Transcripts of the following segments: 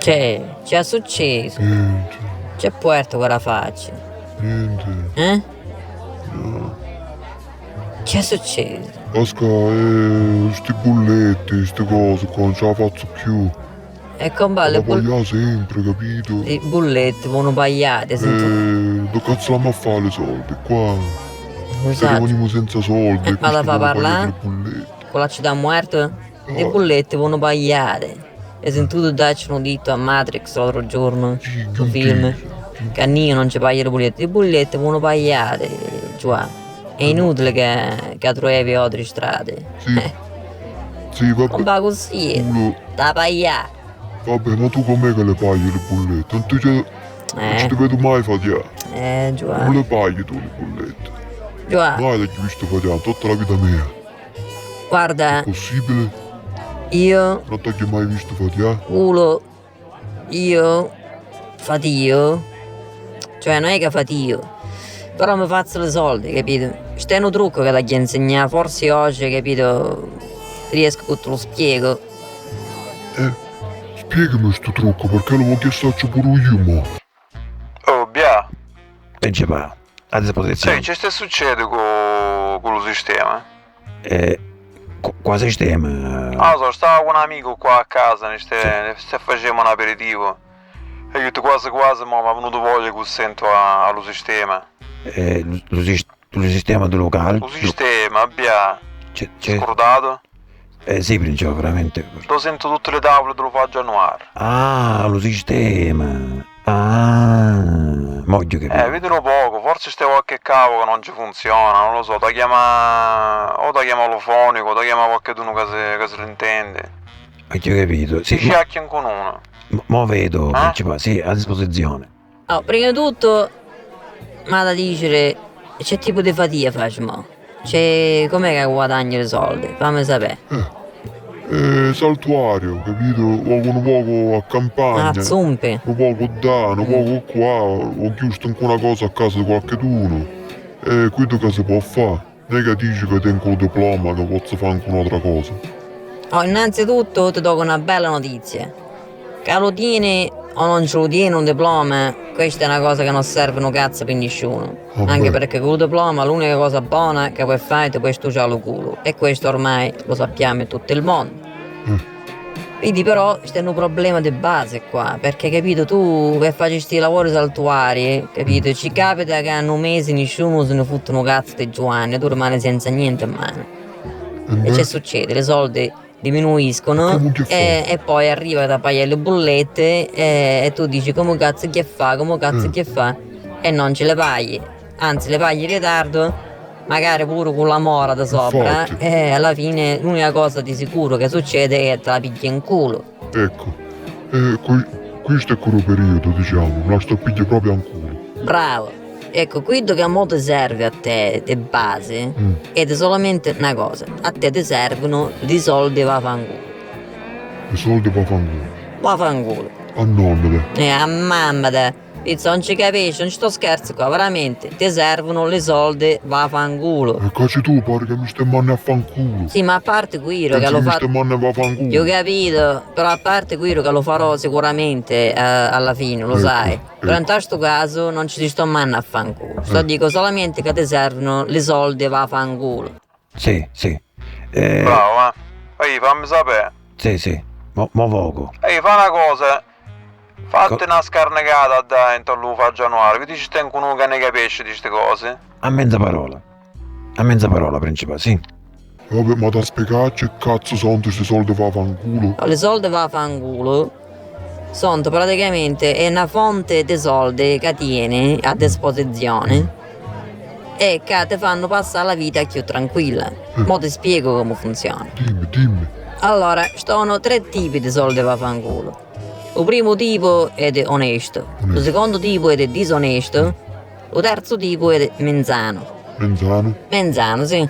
C'è successo. Niente, C'è puerto con la faccia. niente. Eh? No. C'è successo. Asca, sti bulletti, ste cose qua, non ce la faccio più. E compa La voglio sempre, capito? i bulletti vanno pagliate. Dove cazzo la ma fare le soldi? Qua se Esatto. rimaniamo senza soldi. Ma la questo fa devo pagare parlare? le bollette. Con la città muerta? Le Oh. bulletti vanno pagliate. E sentito darci un dito a Matrix l'altro giorno, Sì, sul film. che Che a Nio non ci paglia le bulletti. Le bulletti vanno pagliate, già. È inutile che trovi altre strade. Sì. Sì, vabbè. Non va così. Culo. Da pagliare. Vabbè, ma tu com'è che le paghi le bollette? Non ci ti vedo mai fatiare. Già. Come le paghi tu le bollette? Già. Mai l'hai visto fatiare tutta la vita mia. Guarda, Possibile? io, Non ti ho mai visto fatiare? culo, io, fatio. Cioè, non è che fatio. Però mi faccio le soldi, capito? C'è un trucco che ti insegna, forse oggi, capito? Riesco che te lo spiego. Spiegami sto trucco perché lo voglio chiesto pure io, mo. Oh, Bia, Principale, a disposizione. che sta succedendo con lo sistema? Qua sistema. Ah, stavo con un amico qua a casa, ne facevamo un aperitivo. E io quasi quasi mi è venuto voglia che sento allo sistema. Lo sistema del locale. Lo sistema, Bia, C'è. scordato? Sì, principale, veramente. Lo sento tutte le tavole, te lo faccio annuare. Ah, lo sistema. Ah, voglio capire. Vedi un poco, forse c'è qualche cavo che non ci funziona, non lo so, da chiama allofonico, da chiama qualcuno che se l'intende. Voglio capito. Si Sì, sciacchiano con uno. mo vedo, principale, sì, a disposizione. Oh, prima di tutto, ma da dire, c'è tipo di fatica facciamo. Com'è che guadagni i soldi? Fammi sapere. Saltuario, capito? Un poco a campagna. Ah, zumpi. Un poco da, un poco qua. Ho chiesto anche una cosa a casa di qualcuno. E qui che si può fare? Non è che dici che tengo il diploma che posso fare anche un'altra cosa. Oh, innanzitutto ti do una bella notizia. Che lo tieni o non ce lo tieni un diploma, questa è una cosa che non serve un cazzo per nessuno. Vabbè. Anche perché con il diploma l'unica cosa buona che puoi fare è questo già lo culo. E questo ormai lo sappiamo in tutto il mondo. Quindi però c'è un problema di base qua, perché capito tu che fai questi lavori saltuari, capito? Ci capita che hanno mesi nessuno se ne fotte un cazzo di Giovanni, tu rimani senza niente in mano. E che succede? Le soldi diminuiscono e poi arriva da pagare le bollette e tu dici come cazzo che fa, e non ce le paghi, anzi le paghi in ritardo, magari pure con la mora da sopra, Infatti. e alla fine l'unica cosa di sicuro che succede è che te la pigli in culo. Ecco. Questo è quello periodo, diciamo. La sto piglia proprio in culo. Bravo. Ecco, quello che mo ti serve a te di base è solamente una cosa, a te ti servono di soldi vaffanculo. I soldi va fanculo. Vaffanculo. A nonna te. A mamma te. Pizza, non ci capisci, non ci sto scherzo qua, veramente. Ti servono le soldi, vaffanculo. E cazzo tu, pare che mi stai manne a fanculo. Sì, ma a parte quello che Pensi lo mi fa. stai manne a fanculo. Io ho capito, però a parte quello che lo farò sicuramente alla fine, lo Ecco, sai. ecco. Però in questo caso non ci sto manno a fanculo. Sto dico solamente che ti servono le soldi, vaffanculo. Sì. Bravo, Ehi, fammi sapere. Sì. Mo vogo. Ehi, fa una cosa. Fatti una scarnegata dentro lo fa Januari, vedi ci tengo uno che ne capisce di queste cose. A mezza parola, principale, sì. Vabbè, ma da spiegare che cazzo sono questi soldi va fanculo? Le soldi vaffanculo sono praticamente è una fonte di soldi che tieni a disposizione e che ti fanno passare la vita più tranquilla. Mo ti spiego come funziona. Dimmi. Allora, ci sono 3 tipi di soldi vaffanculo. Il primo tipo è onesto, il secondo tipo è disonesto, il terzo tipo è menzano. Menzano? Sì.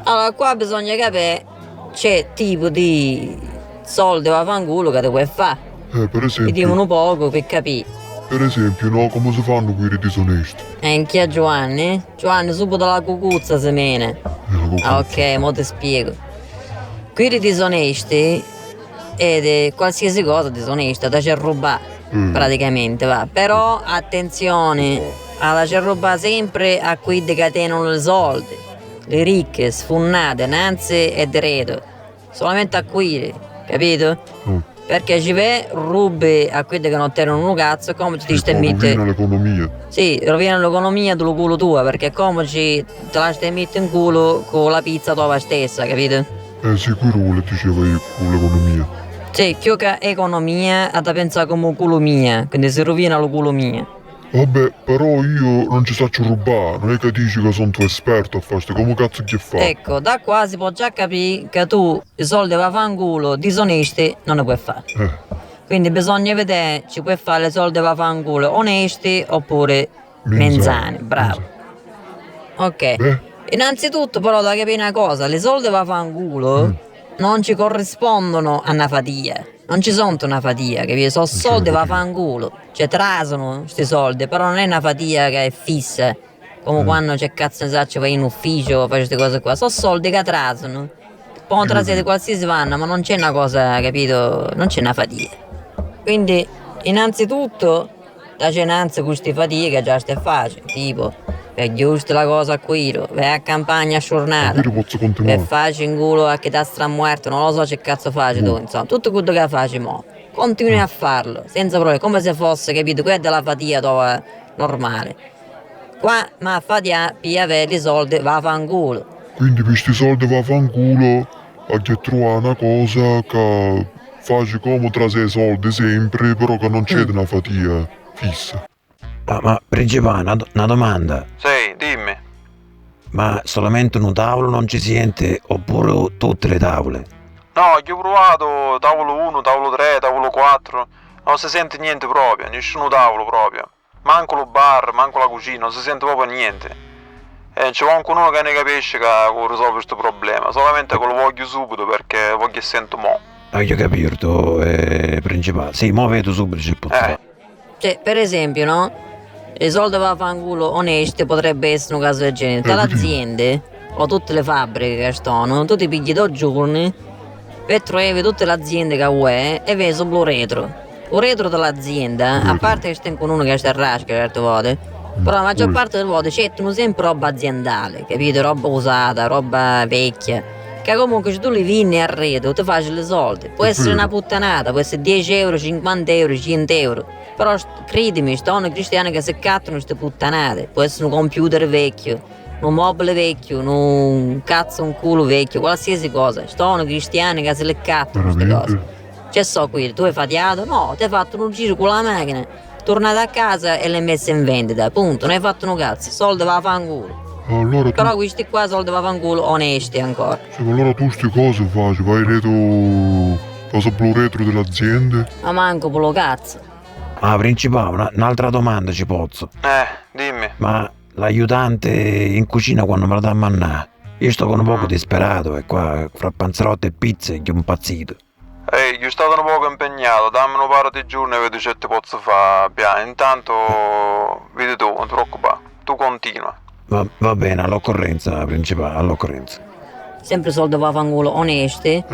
Allora, qua bisogna capire c'è tipo di soldi vaffanculo che ti puoi fare. Per Ti esempio. dicono poco per capire. Per esempio, no, come si fanno quelli disonesti? E chi è Giovanni? Giovanni subito la cucuzza se mene. Ok, mo ti spiego. Quelli disonesti ed qualsiasi cosa disonesta, da c'è rubare praticamente, va. Però attenzione, alla c'è rubare sempre a quelli che tengono i soldi, le ricche, sfunnate, nanzi e diretto, solamente a quelli, capito? Perché ci vai, rubi a quelli che non tengono un cazzo, come ti stai rovina l'economia. Sì, rovina l'economia del culo tua, perché come te la stai mettendo in culo con la pizza tua stessa, capito? Sicuro vuole diceva io con l'economia. Sì, più che economia, ha da pensare come culo mia, quindi si rovina lo culo mia. Vabbè, però io non ci faccio rubare, non è che dici che sono tuo esperto a fare come cazzo che fa? Ecco, da qua si può già capire che tu i soldi va a fanculo, disonesti non ne puoi fare. Quindi bisogna vedere ci puoi fare i soldi va a fanculo onesti oppure menzani, bravo. Ok. Innanzitutto però da capire una cosa, le soldi va a fanculo non ci corrispondono a una fatica. Non ci sono una fatica, capito? Sono soldi va a fanculo. Cioè trasano questi soldi, però non è una fatica che è fissa. Come quando c'è cazzo ne sa, ci vai in ufficio, fai queste cose qua. Sono soldi che trasano. Poi trasare di qualsiasi vanno, ma non c'è una cosa, capito? Non c'è una fatica. Quindi, innanzitutto, da cenanza queste fatiche già stai facile. Tipo, per giusto la cosa qui, vai a campagna sciornata. Per farci in culo a che ti sta muerto, non lo so che cazzo fai tu, insomma. Tutto quello che fai mo. Continui a farlo, senza problemi, come se fosse, capito? Quella è della fatica tua normale. Qua, ma fatica, per avere i soldi, va a fanculo. Quindi per questi soldi va a fanculo, a che trovare una cosa che faccio come tra sé soldi sempre, però che non c'è una fatica fissa. Ma principale, una domanda. Sì, dimmi. Ma solamente un tavolo non ci sente oppure tutte le tavole? No, io ho provato tavolo 1, tavolo 3, tavolo 4, non si sente niente proprio, nessuno tavolo proprio. Manco lo bar, manco la cucina, non si sente proprio niente. C'è qualcuno che ne capisce che risolve questo problema, solamente che lo voglio subito perché voglio e sento mo'. Io capito, principale. Sì, mo vedo subito se posso fare. Cioè, per esempio, no? I soldi va a fanculo onesti potrebbe essere un caso del genere. Tra le aziende o tutte le fabbriche che stanno, tu ti pigli 2 giorni per trovare tutte le aziende che vuoi e vedi solo il retro. Il retro dell'azienda, a parte che stai con uno che sta rasca certe volte, però la maggior parte delle volte c'è sempre roba aziendale, capito? Roba usata, roba vecchia. Che comunque se tu li vinni a retro ti fai i soldi. Può essere una puttanata, può essere 10 euro, 50 euro, 100 euro. Però credimi, stanno cristiani che si cattano queste puttanate. Può essere un computer vecchio, un mobile vecchio, un cazzo, un culo vecchio, qualsiasi cosa. Stanno cristiani che se le cattano queste cose. C'è so qui, tu hai fatiato? No, ti hai fatto un giro con la macchina, tornato a casa e l'hai messa in vendita, punto, non hai fatto un cazzo, soldi va a fanculo. Allora tu... Però questi qua soldi va a fanculo onesti ancora. Sì, ma allora tu queste cose fai, vai retro... Cosa blu retro dell'azienda? Ma manco per lo cazzo. Ah, principale, un'altra domanda ci posso. Dimmi. Ma l'aiutante in cucina quando me la dà a mannà? Io sto con un poco disperato e qua fra panzerotte e pizze gli ho impazzito. Io stato un poco impegnato, dammi un paio di giorni e vedo se ti posso fare. Intanto, vedi tu, non ti preoccupare, tu continua. Va bene, all'occorrenza, principale, all'occorrenza. Sempre soldi va a fanculo onesti.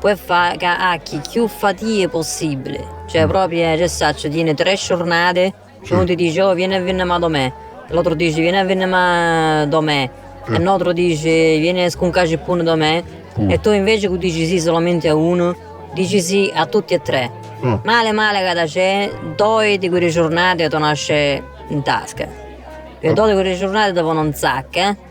Puoi fare che chi più fatiche possibile. Cioè proprio, cioè saccio, tieni 3 giornate, uno ti dice oh vieni a venire ma da me, l'altro dice vieni a venire ma da me, e l'altro dice vieni a sconcarci pure da me, e tu invece che dici sì solamente a uno, dici sì a tutti e 3. Male che c'è, 2 di quelle giornate ti nasce in tasca. E 2 di quelle giornate devono un sacco,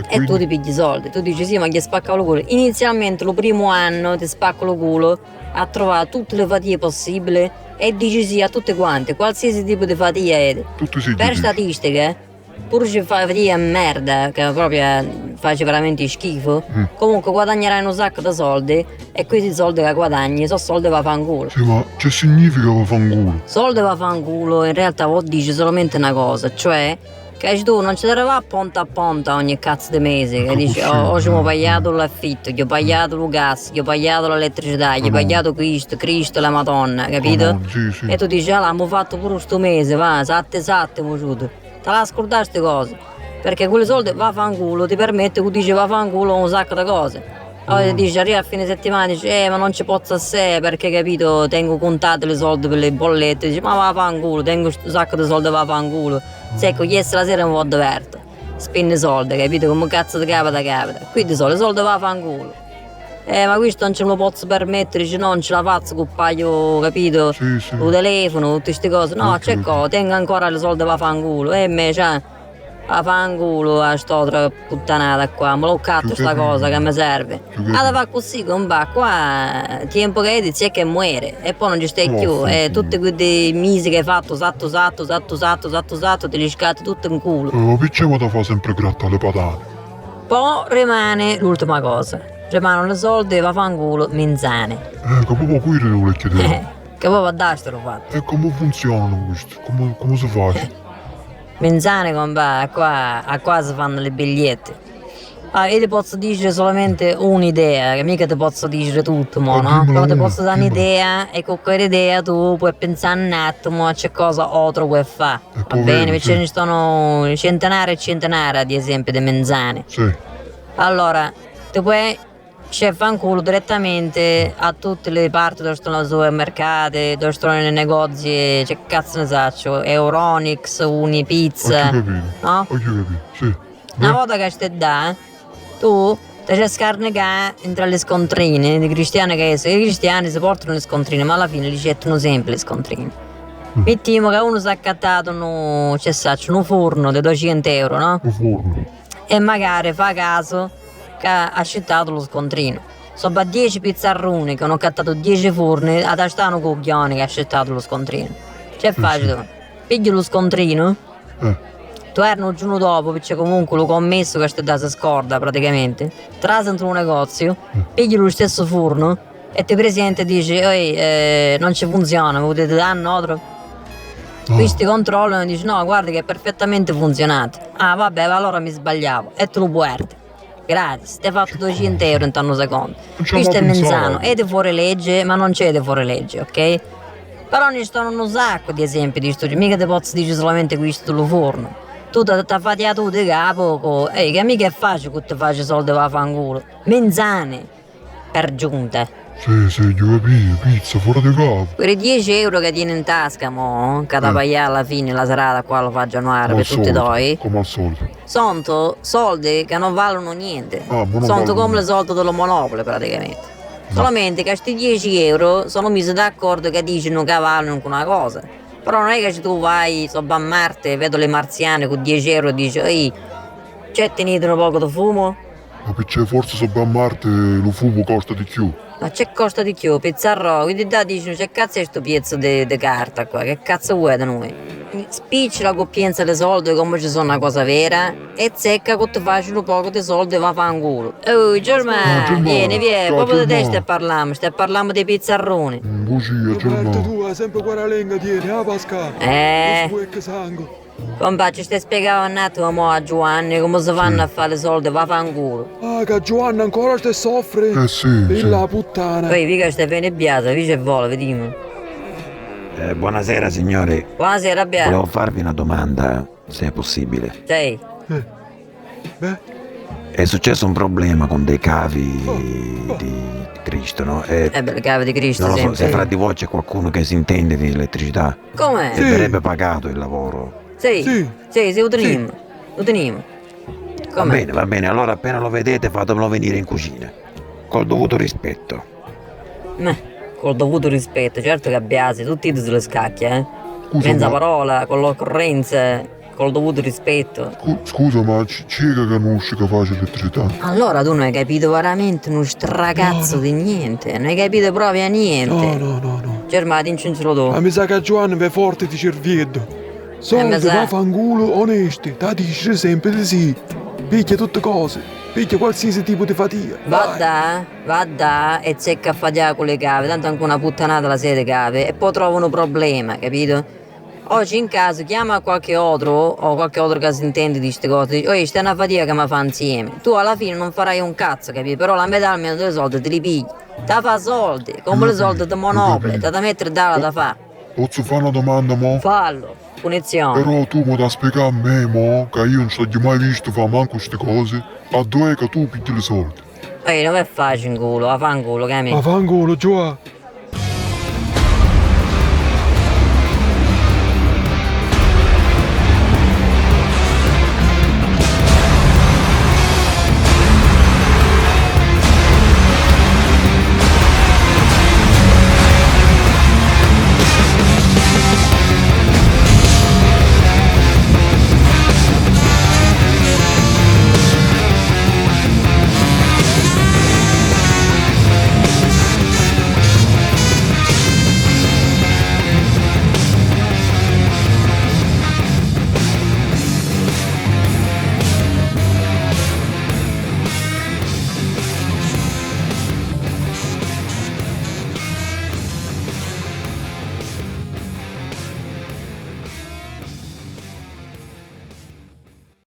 e tu ti pigli i soldi, tu dici sì ma gli spacca lo culo. Inizialmente lo primo anno ti spacco lo culo a trovare tutte le fatiche possibili e dici sì a tutte quante, qualsiasi tipo di fatica è. Per statistiche, pur se fai fatica a merda, che proprio fai veramente schifo, comunque guadagnerai un sacco di soldi e questi soldi che guadagni sono soldi va a fanculo. Sì, ma che significa va a fanculo? Soldi va a fanculo in realtà vuol dire solamente una cosa, cioè che tu non ci devi a ponta ogni cazzo di mese, che dici oggi mi ho pagato l'affitto, gli ho pagato il gas, gli ho pagato l'elettricità, gli ho pagato Cristo la Madonna, capito? Sì. E tu dici ah l'abbiamo fatto pure sto mese, va, esatto, te la scordare queste cose, perché quelle soldi va a fanculo ti permette che tu dici va a fanculo un sacco di cose. Allora dice, arriva a fine settimana e dice, ma non ci posso essere perché capito, tengo contate le soldi per le bollette, dice, ma va a fanculo, tengo un sacco di soldi va a fanculo. Se ecco, ieri la sera mi ho diverto. Spende soldi, capito? Come cazzo ti capita. Quindi sono i soldi va a fanculo. Ma questo non ce lo posso permettere, dice, non ce la faccio con un paio, capito? Sì. Il telefono, tutte queste cose. No, Ok, c'è ok. cosa, tengo ancora le soldi va a fanculo. E me, cioè, a fanculo a sta puttanata qua, me l'ho catto sta cosa che mi serve. Allora fa così, compa, qua tempo che dici è che muore e poi non ci stai più. E tutti quei mesi che hai fatto, esatto, te li scatti tutto in culo. Perché mi da fa sempre gratta le patate? Poi rimane l'ultima cosa. Rimangono i soldi, va fanculo, minzane. Che proprio qui le volevo chiedere. Che poi va dastro fatto. E come funzionano questo? Come si fa? Minzane, compa, qua si fanno le bigliette. Io ti posso dire solamente un'idea, che mica ti posso dire tutto, mo, no? dimmela Però ti una, posso dare dimmela. un'idea e con quell'idea tu puoi pensare un attimo a c'è cosa altro puoi fare. E Va poi bene, vedi, perché sì. ce ne sono centinaia e centinaia di esempi di menzane. Sì. Allora, tu puoi fanculo direttamente a tutte le parti dove stanno i supermercati, dove stanno i negozi, che cazzo ne saccio, Euronix, Ho Unipizza, capito. no? Ho capito, sì. Una volta che stai da, tu ti c'è scarnicare tra le scontrine di cristiani che sono. I cristiani si portano le scontrine, ma alla fine li gettono sempre le scontrine. Mettiamo che uno si è accattato un forno di 200 euro, no? Un forno. E magari fa caso che ha accettato lo scontrino. Sono 10 pizzarroni che hanno accattato 10 forni, ad un coglione che ha accettato lo scontrino. C'è facile tu. Pigli lo scontrino, torna il giorno dopo, perché comunque lo commesso che da si scorda praticamente. Trasa entro un negozio, pigli lo stesso forno e ti presenta e dici, non ci funziona, mi potete dare un altro? Questi controllano e dici no, guarda che è perfettamente funzionato. Ah vabbè, allora mi sbagliavo. E te lo puoi. Gratis, ti hai fatto 200 euro in un secondo. ci Questo è avevo menzano, pensato. è di fuori legge, ma non c'è di fuori legge, ok? Però ne stanno un sacco di esempi di sto, mica ti posso dire solamente questo lo forno. Tu ti fai tu di capo, che mica è facile che ti faccia soldi va a fanculo. Menzane, per giunta. Sì, io capito, pizza fuori di capo. Quei 10 euro che tieni in tasca, mo, che da pagare alla fine la serata qua lo fa Januari per tutti noi, Come al solito. sono soldi che non valgono niente. Ah, ma non Sono valgono come le niente. soldi dello Monopoli praticamente. Solamente che questi 10 euro sono messi d'accordo che dicono che valgono una cosa. Però non è che se tu vai sopra a Marte e vedo le marziane con 10 euro e dici, ehi, c'è tenete un poco di fumo? Ma perché forse sopra a Marte lo fumo costa di più. Ma c'è costa di più, pizzarro, quindi da dicono c'è cazzo è sto pezzo di carta qua, che cazzo vuoi da noi? Spicci la coppienza di soldi come ci sono una cosa vera e zecca che ti faccio un poco di soldi e va a fanculo. Oh Germano, Germano, vieni, ciao, proprio di te Germano. stai parlando di pizzarroni. Bugia, Roberto, Germano. tu hai sempre quella lenga tieni, Pascal? Lo che sangue. Compa, ci stai spiegando un attimo mo a Giovanni come si fanno a fare i soldi, va a fanculo. Ah, che Giovanna ancora te soffre? Sì, Bella puttana. Poi mica stai bene biasa, dice e vola, vediamo. Buonasera signori, Buonasera, Biasa. volevo farvi una domanda, se è possibile. Sei? Beh, È successo un problema con dei cavi di Cristo, no? E Beh, le cave di Cristo non lo so, sempre. se fra di voi c'è qualcuno che si intende di elettricità Com'è? e verrebbe pagato il lavoro. Sì, Sì. lo teniamo. Lo teniamo. Com'è? Va bene, allora appena lo vedete fatemelo venire in cucina, col dovuto rispetto. Col dovuto rispetto, certo che Biasi, tutti sulle scacchie, Scusa, senza ma- parola, con l'occorrenza, col dovuto rispetto. Scusa, ma c'è che conosci che fa elettricità? Allora tu non hai capito veramente uno stracazzo di niente, non hai capito proprio niente. no. Germano, dincelo tu. Ma mi sa che Giovanna è forte di cervello. Soldi, mi sa. va fanculo, onesti, da dici sempre di sì. Picchia tutte cose, picchia qualsiasi tipo di fatica. Va da e zecca a fare con le cave, tanto anche una puttanata la sede cave e poi trova un problema, capito? Oggi in caso chiama qualche altro o qualche altro che si intende di queste cose, dici, stai una fatica che mi fa insieme. Tu alla fine non farai un cazzo, capito? Però la metà almeno dei soldi te li pigli. Ti fa soldi, come i soldi di Monopoli, te da mettere da fare. Posso fare una domanda, mo? Fallo, punizione. Però tu mi da spiegare a me, mo, che io non so mai visto fare manco queste cose. A dove che tu pigli i soldi? Ehi, non è facile in culo, a fanculo, che amico. Vaffanculo, Gioà.